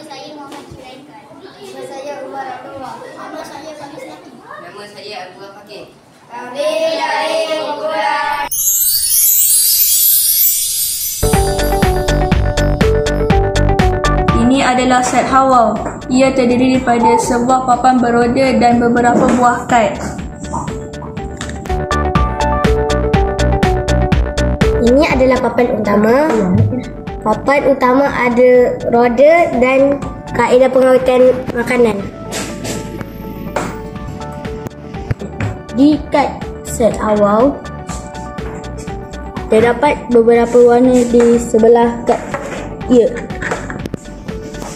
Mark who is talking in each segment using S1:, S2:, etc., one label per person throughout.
S1: saya Muhammad Kiraikan. Nama saya Umar Abdullah. Nama saya Faris Naki.
S2: Nama saya Abdullah Fakir.
S1: Kami dari kumpulan.
S3: Ini adalah set Hawau. Ia terdiri daripada sebuah papan beroda dan beberapa buah kait.
S1: Ini adalah papan utama. Papan utama ada roda dan kaedah pengawetan makanan. Di kad set Hawau terdapat beberapa warna di sebelah kad ia.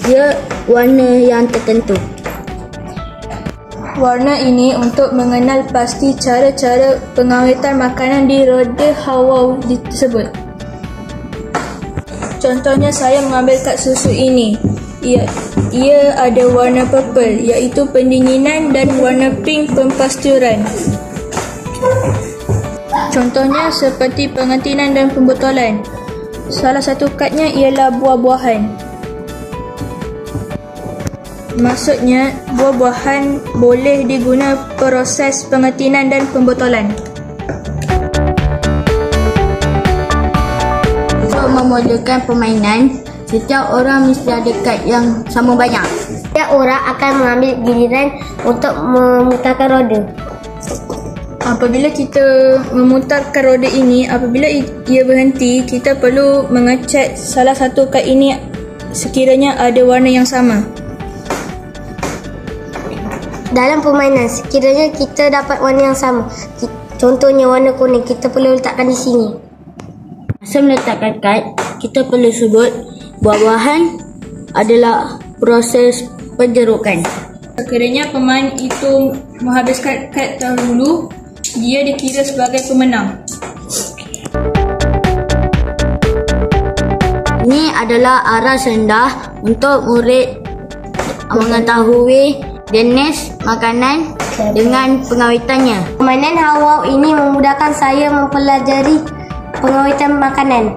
S1: Dia warna yang tertentu.
S3: Warna ini untuk mengenal pasti cara-cara pengawetan makanan di roda Hawau tersebut. Contohnya saya mengambil kad susu ini. Ia ada warna purple iaitu pendinginan dan warna pink pempasturan. Contohnya seperti pengantinan dan pembotolan. Salah satu kadnya ialah buah-buahan. Maksudnya, buah-buahan boleh diguna proses pengantinan dan pembotolan.
S1: Untuk memulakan permainan, setiap orang mesti ada kad yang sama banyak. Setiap orang akan mengambil giliran untuk memutarkan roda.
S3: Apabila kita memutarkan roda ini, apabila ia berhenti, kita perlu mengecek salah satu kad ini sekiranya ada warna yang sama.
S1: Dalam permainan, sekiranya kita dapat warna yang sama, contohnya warna kuning, kita perlu letakkan di sini. Masa meletakkan kad, kita perlu sebut buah-buahan adalah proses penjerukan.
S3: Sekiranya pemain itu menghabiskan kad dahulu, dia dikira sebagai pemenang.
S1: Ini adalah aras rendah untuk murid mengetahui jenis makanan dengan pengawetannya. Permainan Hawau ini memudahkan saya mempelajari pengawetan makanan.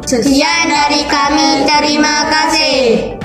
S3: Sekian dari kami, terima kasih.